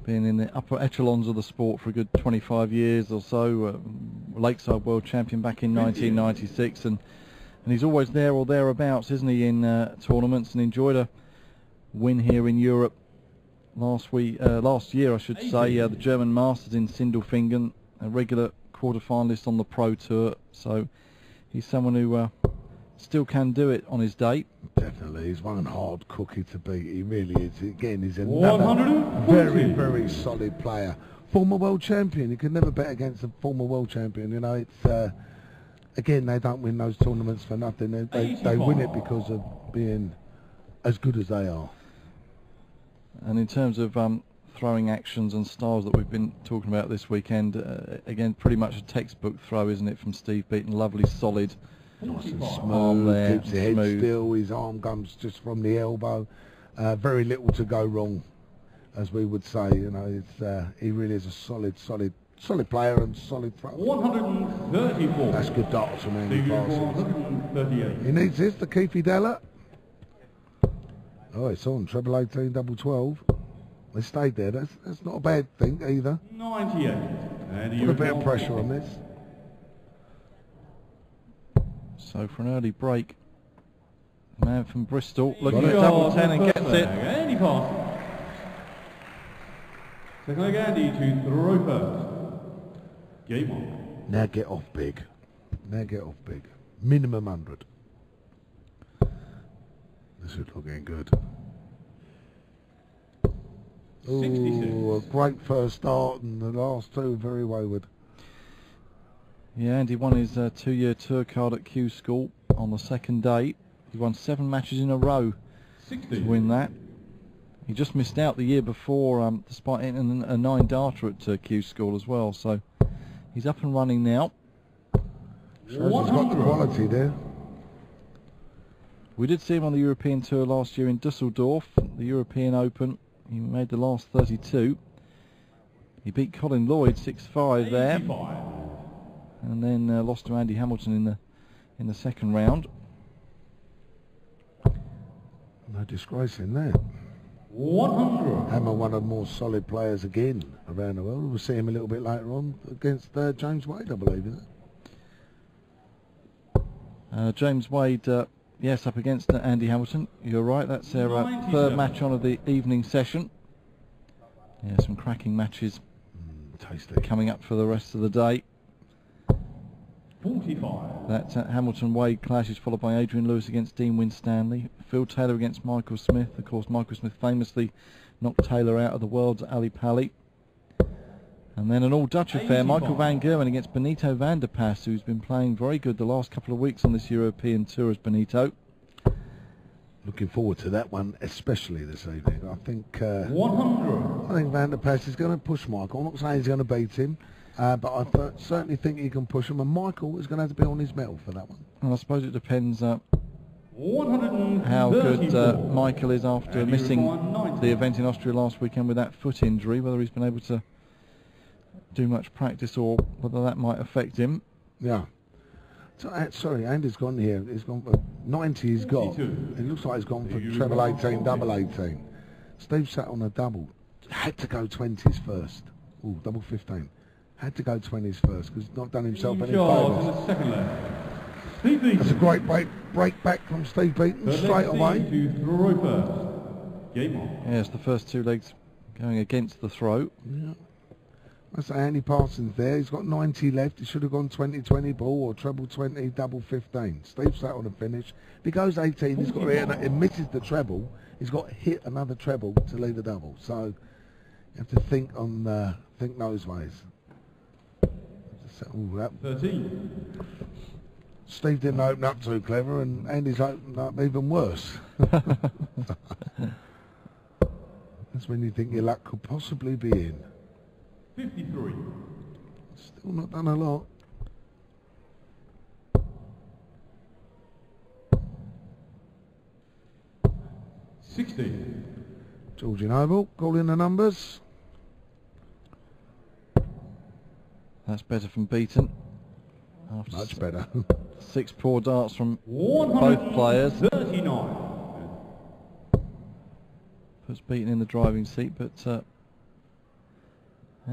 been in the upper echelons of the sport for a good 25 years or so. Lakeside World Champion back in 1996, and he's always there or thereabouts, isn't he, in tournaments, and enjoyed a win here in Europe last year, I should say, the German Masters in Sindelfingen, a regular quarter-finalist on the Pro Tour, so he's someone who still can do it on his day. Definitely, he's one hard cookie to beat. He really is. Again, he's another very, very solid player. Former world champion. You can never bet against a former world champion. You know, it's again, they don't win those tournaments for nothing. They win it because of being as good as they are. And in terms of throwing actions and styles that we've been talking about this weekend, again, pretty much a textbook throw, isn't it, from Steve Beaton? Lovely, solid. Nice and smooth, keeps the head still, his arm comes just from the elbow. Very little to go wrong, as we would say. You know, he really is a solid player and solid thrower. 134. That's good darts from Andy Parsons. He needs this, the Keefy Della. Oh, it's on, treble 18, double 12. They stayed there, that's not a bad thing either. 98. Put a bit of pressure on this. So for an early break, the man from Bristol looking at double 10 and gets it. Andy Parsons. Second leg Andy to throw first. Game on. Now get off big. Now get off big. Minimum 100. This is looking good. Oh, a great first start, and the last two very wayward. Yeah, Andy won his 2-year tour card at Q School on the second day. He won 7 matches in a row to win that. He just missed out the year before, despite hitting a 9-darter at Q School as well. So he's up and running now. Shows he's got the quality there. We did see him on the European Tour last year in Dusseldorf, the European Open. He made the last 32. He beat Colin Lloyd 6-5 there, and then lost to Andy Hamilton in the second round. No disgrace in that. 100. Hammer, one of the more solid players again around the world. We'll see him a little bit later on against James Wade, I believe, isn't it? James Wade, yes, up against Andy Hamilton. You're right, that's their third match on of the evening session. Yeah, some cracking matches tasty coming up for the rest of the day. 45. That Hamilton Wade clash is followed by Adrian Lewis against Dean Winstanley. Phil Taylor against Michael Smith. Of course, Michael Smith famously knocked Taylor out of the Worlds at Ali Pali. And then an all-Dutch affair, Michael van Gerwen against Benito van der Pas, who's been playing very good the last couple of weeks on this European Tour as Benito. Looking forward to that one, especially this evening. I think 100. I think Van der Pas is going to push Michael. I'm not saying he's going to beat him, but I certainly think he can push him. And Michael is going to have to be on his mettle for that one. And I suppose it depends how good Michael is after missing the event in Austria last weekend with that foot injury, whether he's been able to do much practice or whether that might affect him. Yeah. So, sorry, Andy's gone here. He's gone for 90. He's got. It looks like he's gone for treble 18, double 18. Steve sat on a double. Had to go 20s first. Oh, double 15. Had to go 20s first because he's not done himself any favours. That's a great break back from Steve Beaton straight away. Yes, the first two legs going against the throw. Yeah. That's Andy Parsons there. He's got 90 left. He should have gone 20-20 ball or treble 20, double 15. Steve sat on the finish. If he goes 18, he's got to hit, he misses the treble. He's got to hit another treble to lead a double. So you have to think those ways. 13. Steve didn't open up too clever, and Andy's opened up even worse. That's when you think your luck could possibly be in. 53. Still not done a lot. 60. Georgie Noble calling the numbers. That's better from Beaton. Much better. 6 poor darts from both players. 39. Puts Beaton in the driving seat, but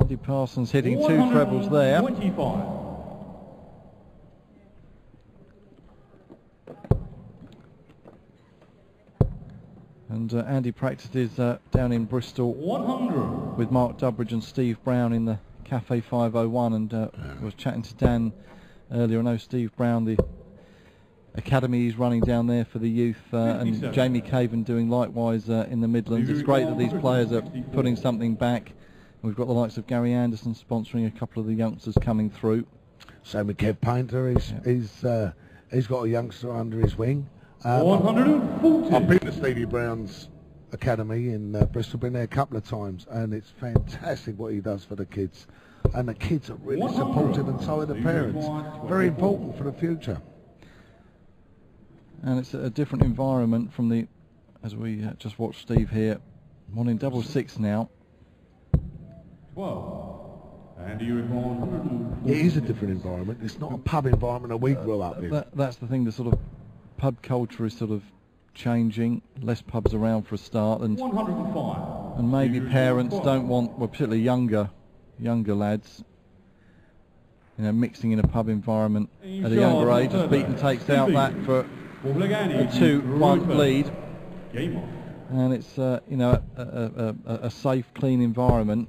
Andy Parsons hitting 2 trebles there. 25. And Andy practices down in Bristol 100. with Mark Durbridge and Steve Brown in the Cafe 501, and was chatting to Dan earlier. I know Steve Brown, the academy he's running down there for the youth, and Jamie Caven doing likewise in the Midlands. It's great that these players are putting something back. We've got the likes of Gary Anderson sponsoring a couple of the youngsters coming through. Same with Kev Painter. He's got a youngster under his wing. 140. I've been to Stevie Brown's academy in Bristol, been there a couple of times, and it's fantastic what he does for the kids. And the kids are really supportive, and so are the parents. Very important for the future. And it's a different environment from the, as we just watched Steve here, one in double six now. 12. And you recall It is a different environment. It's not a pub environment that we grew up in. That's the thing, the sort of pub culture is sort of changing, less pubs around for a start, and 105. and maybe parents don't want, well, particularly younger lads, you know, mixing in a pub environment at a younger age. As Beaton takes out that for a 2-1 lead, and it's you know, a safe, clean environment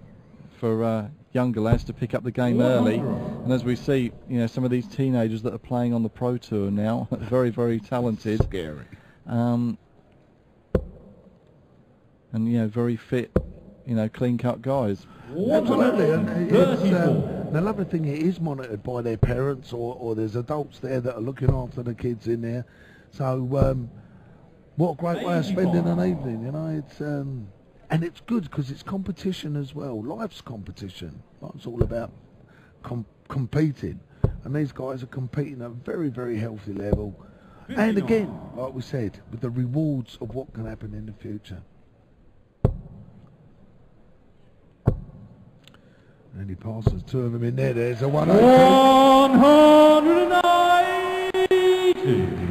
for younger lads to pick up the game early. And as we see, you know, some of these teenagers that are playing on the Pro Tour now, very, very talented. Scary. And, you know, very fit, you know, clean-cut guys. Absolutely. And the lovely thing, it is monitored by their parents, or there's adults there that are looking after the kids in there. So, what a great way of spending an evening, you know. It's and it's good because it's competition as well. Life's competition. Life's all about competing, and these guys are competing at a very, very healthy level. And again, like we said, with the rewards of what can happen in the future. Andy Parsons, 2 of them in there. There's a 190.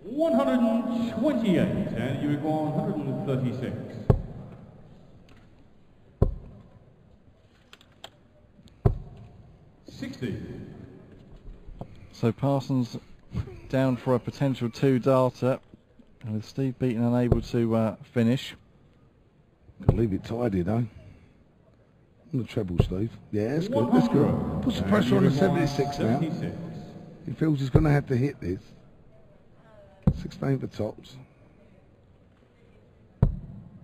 128, and you require 136. So Parsons down for a potential 2 darter, and with Steve Beaton unable to finish. Could leave it tidy though. The treble, Steve. Yeah, that's good. That's good. Puts the pressure on the 76 now. He feels he's going to have to hit this. 16 for tops.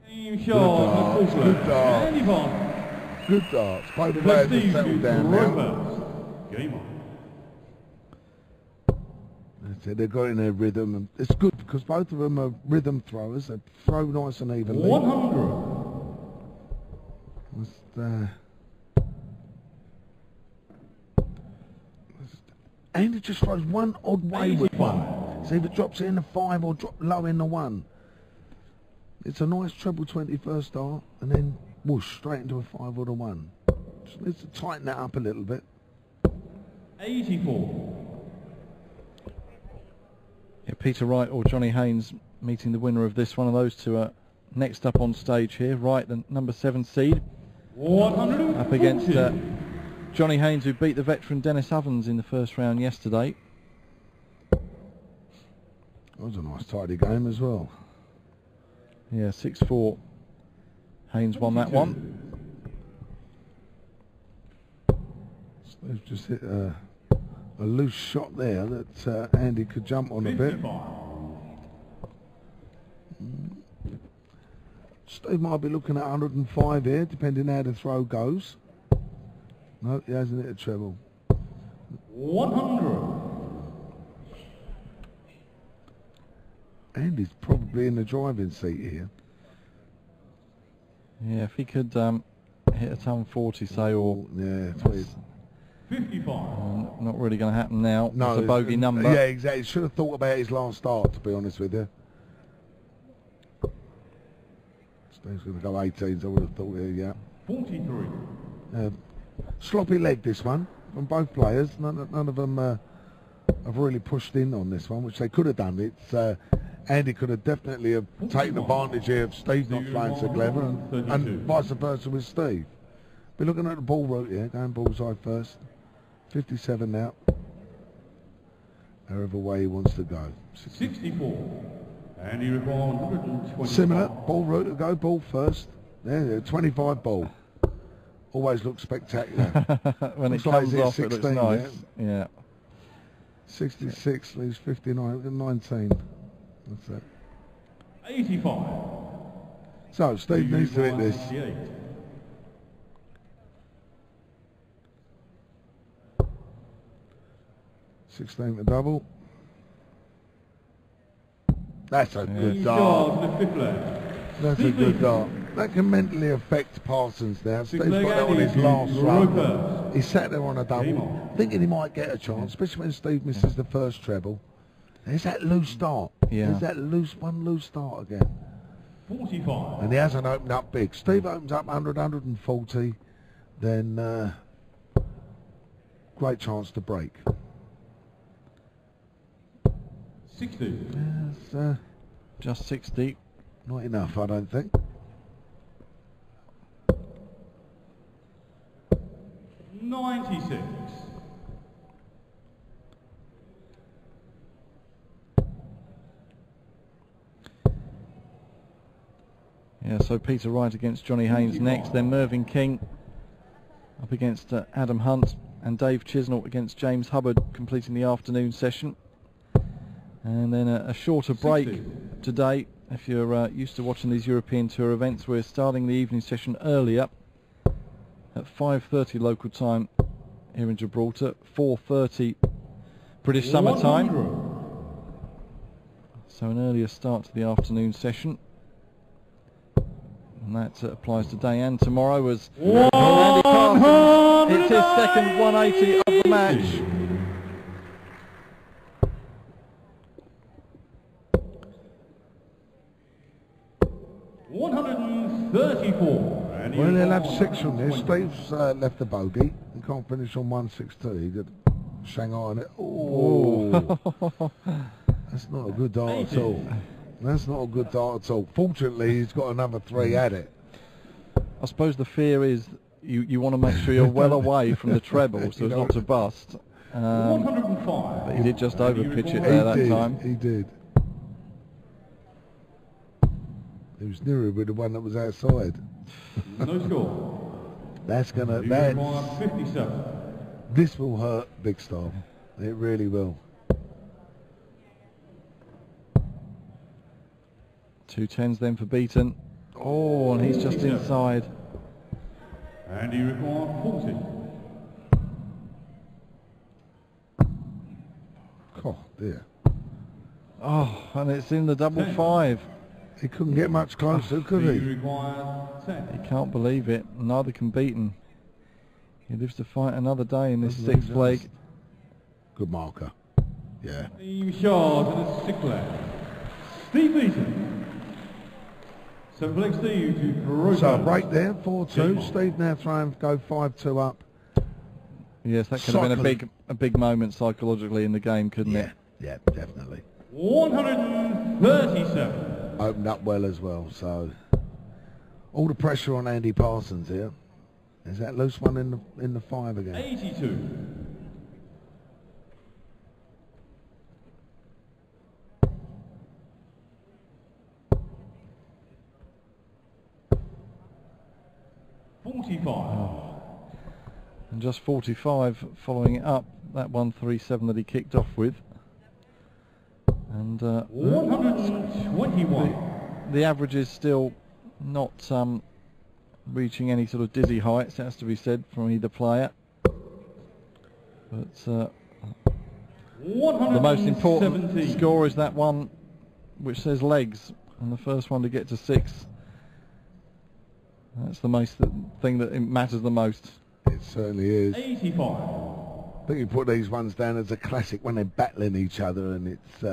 Good darts. Good darts. Good darts. Both players have settled down now. Game on. That's it. They've got in their rhythm, and it's good because both of them are rhythm throwers. They throw nice and evenly. 100. And it just throws one odd way with one. So either drops it in the 5 or drop low in the 1. It's a nice treble 20 first start, and then whoosh straight into a 5 or the 1. Just needs to tighten that up a little bit. 84. Yeah, Peter Wright or Johnny Haynes meeting the winner of this. One of those two are next up on stage here. Wright, the number 7 seed, 140. up against Johnny Haynes, who beat the veteran Dennis Ovens in the first round yesterday. That was a nice tidy game as well. Yeah, 6-4. Haynes won that one. Steve's just hit a loose shot there that Andy could jump on a bit. Steve might be looking at 105 here, depending how the throw goes. No, he hasn't hit a treble. 100. Andy's probably in the driving seat here. Yeah, if he could hit a ton 40, say, or yeah, that's what 55. not really going to happen now. No, it's a bogey number. Yeah, exactly. Should have thought about his last start, to be honest with you. Steve's going to go 18s, I would have thought here, yeah. 43. Sloppy leg, this one, from both players. None of them have really pushed in on this one, which they could have done. It's Andy could have definitely have taken advantage here of Steve not flying so clever, and vice versa with Steve. We're looking at the ball route here, going bullseye first. 57 now. However way he wants to go. 64. And he requires 120. Similar, ball route to go, ball first. There, 25 ball. Always looks spectacular. When looks it comes like off, it looks nice. Yeah. 66 leaves 59, 19. That's it. 85. So Steve needs to hit this. 68. 16 to double. That's a good dart. That's a good dart. That can mentally affect Parsons now. Steve's got that on his last run. He sat there on a double, thinking he might get a chance, especially when Steve misses the first treble. There's that loose start. Yeah. There's that loose start again. 45. And he hasn't opened up big. Steve opens up 100, 140, then great chance to break. 60. Yes, just 60. Not enough, I don't think. 96. Yeah, so Peter Wright against Johnny Haynes next, then Mervyn King up against Adam Hunt, and Dave Chisnall against James Hubbard, completing the afternoon session. And then a shorter break 60. today. If you're used to watching these European Tour events, we're starting the evening session earlier at 5:30 local time here in Gibraltar, 4:30 British summer time. So an earlier start to the afternoon session. And that applies today and tomorrow as Andy Parsons hits his second 180 of the match. Well, they'll have 6 on this. Steve's left the bogey and can't finish on 162. He did Shanghai on it. Oh, that's not a good dart at all. That's not a good dart at all. Fortunately, he's got another 3 at it. I suppose the fear is you want to make sure you're well away from the treble so as not to bust. 105. But he did just overpitch it there that time. He did. He was nearer with the one that was outside. No score. That's gonna. He requires 57. This will hurt Big Star. It really will. 2 10s then for Beaton. Oh, and he's just inside. And he requires 40. Oh dear. Oh, and it's in the double 5. He couldn't get much closer, could he? Requires 10. He can't believe it. Neither can Beaton. He lives to fight another day in this 6th leg. Good marker. Yeah. Team shot in the 6th leg. Steve Beaton. 7th leg Steve to Gibraltar. So break there, 4-2. Steve now trying to go 5-2 up. Yes, that could have been a big moment psychologically in the game, couldn't it? Yeah, definitely. 137. Opened up well as well, so all the pressure on Andy Parsons here. Is that loose one in the 5 again? 82. And just 45 following it up, that 137 that he kicked off with. And 121. The average is still not reaching any sort of dizzy heights, it has to be said, from either player. But the most important score is that one which says legs, and the first one to get to 6. That's the most thing that matters the most. It certainly is. 85. I think you put these ones down as a classic when they're battling each other, and it's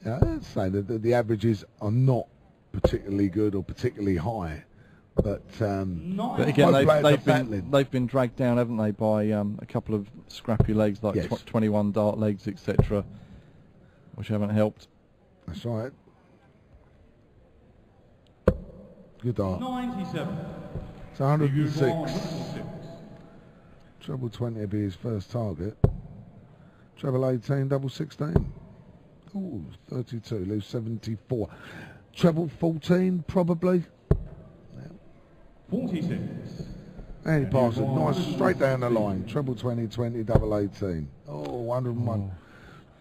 I'd say that the averages are not particularly good or particularly high, But again, they've been dragged down, haven't they, by a couple of scrappy legs like 21 dart legs, etc., which haven't helped. That's right. Good dart. 97. It's 106. Treble 20 will be his first target. Treble 18, double 16. Ooh, 32, lose 74. Treble 14, probably. 46. And he passes it nice, straight down the line. Treble 20, 20, double 18. Oh, 101. Oh.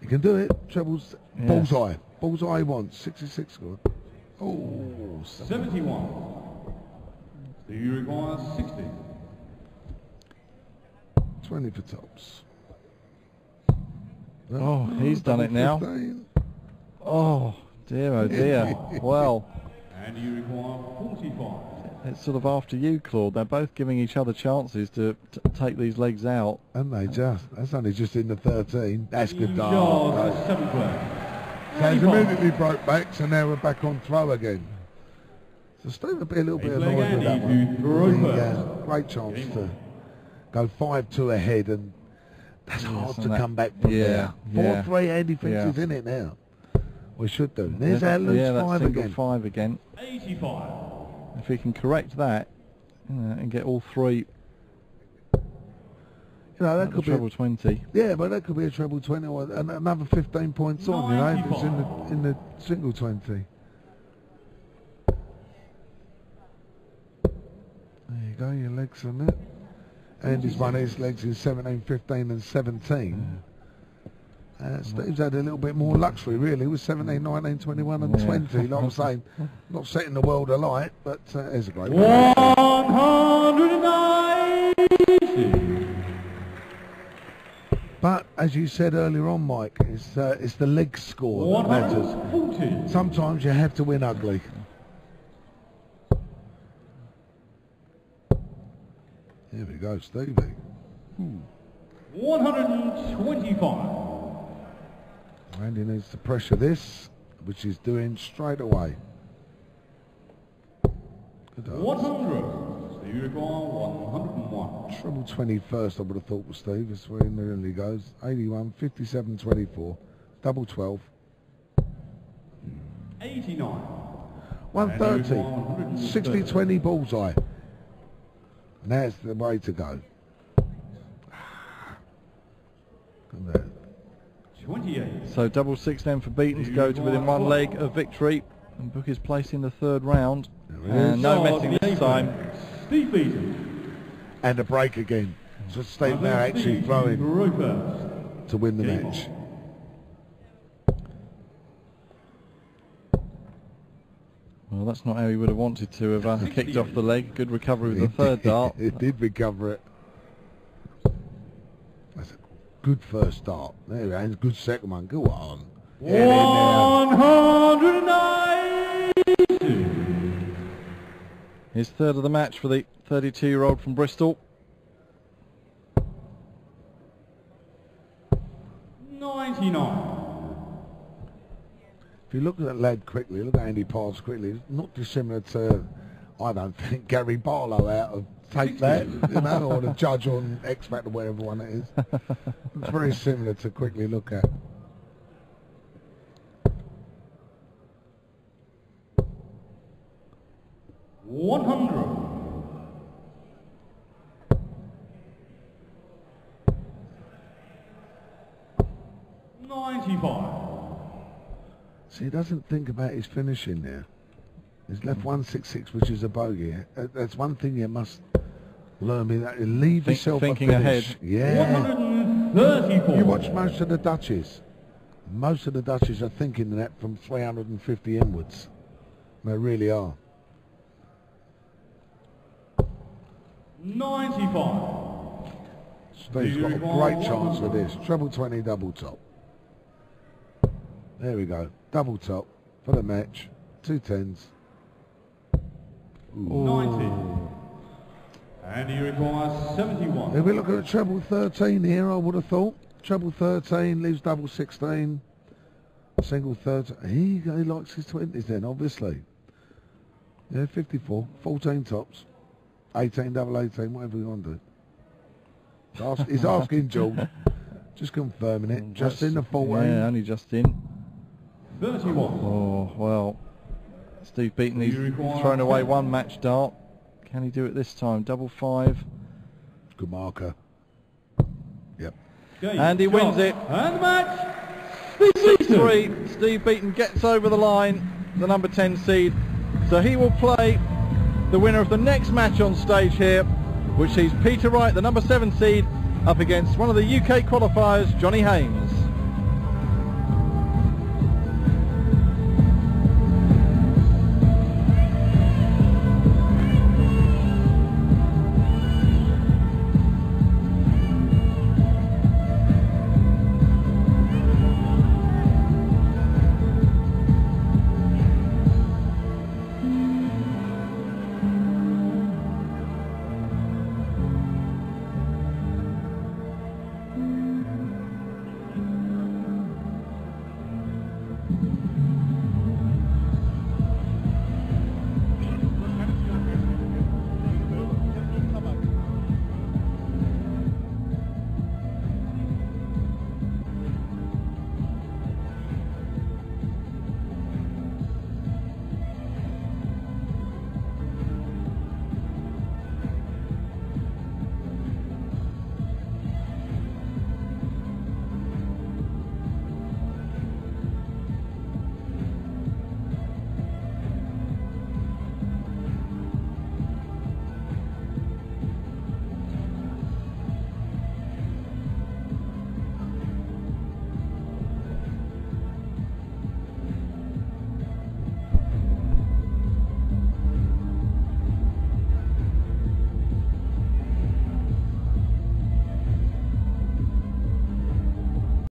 You can do it. Trebles, bullseye. Bullseye he wants. 66 score. Oh, 71. Do you require 60? 20 for tops. Oh, he's done it now. 15. Oh, dear, oh dear. Well. And you require 45. It's sort of after you, Claude. They're both giving each other chances to take these legs out. And they just. That's only just in the 13. That's good dart. So he's immediately broke back, so now we're back on throw again. So Steve will be a little bit annoyed with that one. Great chance to go 5-2 ahead, and that's hard to come back from there. 4-3 Andy thinks he's in it now. We should do. There's that loose 5 again. 5 again. 85. If he can correct that and get all three, that could be treble 20. Yeah, but that could be a treble 20 or another 15 points on. If it's in the single 20. There you go, your legs on it. Andy's won his legs in 17, 15, and 17. Steve's had a little bit more luxury, really, with 17, 19, 21, and 20. Like I'm saying, not setting the world alight, but it's a great 190. But as you said earlier on, Mike, it's the leg score that matters. Sometimes you have to win ugly. Here we go, Stevie. 125. Andy needs to pressure this, which he's doing straight away. Good 100. Steve, you require 101. Treble 21st, I would have thought was Steve. That's where he nearly goes. 81, 57, 24. Double 12. 89. 130. 60, 20 bullseye. And that's the way to go. Come there. 28. So double 6 then for Beaton to go to within one leg of victory and book his place in the third round. And no messing this time. Steve Beaton. And a break again. So Steve now actually throwing to win the match. Well, that's not how he would have wanted to have kicked off the leg. Good recovery with the third dart. It did recover it. That's a good first dart. There we go. Good second one. Go on. 192. His third of the match for the 32-year-old from Bristol. 99. If you look at that lad quickly, look at Andy Parsons quickly, it's not dissimilar to, I don't think, Gary Barlow out of Take That, or the judge on X Factor, wherever one it is. It's very similar to quickly look at. See, he doesn't think about his finishing there. He's left 166, which is a bogey. That's one thing you must learn. Leave yourself thinking a finish. ahead. Yeah. 134. You watch most of the Dutchies. Most of the Dutchies are thinking that from 350 inwards. They really are. 95. Steve's got a great chance for this. Treble 20, double top. There we go. Double top for the match. 2 10s. 90. And he requires 71. If we look at a treble 13 here, I would have thought. Treble 13 leaves double 16. Single 13. He likes his 20s then, obviously. Yeah, 54. 14 tops. 18 double 18, whatever you want to do. He's asking George. Just confirming it. Just in the 14. Yeah, only just in. 31. Oh, well. Steve Beaton, he's thrown away one match dart. Can he do it this time? Double 5. Good marker. Yep. And he wins it. And match. 6-3. Steve Beaton gets over the line, the number 10 seed. So he will play the winner of the next match on stage here, which sees Peter Wright, the number 7 seed, up against one of the UK qualifiers, Johnny Haynes.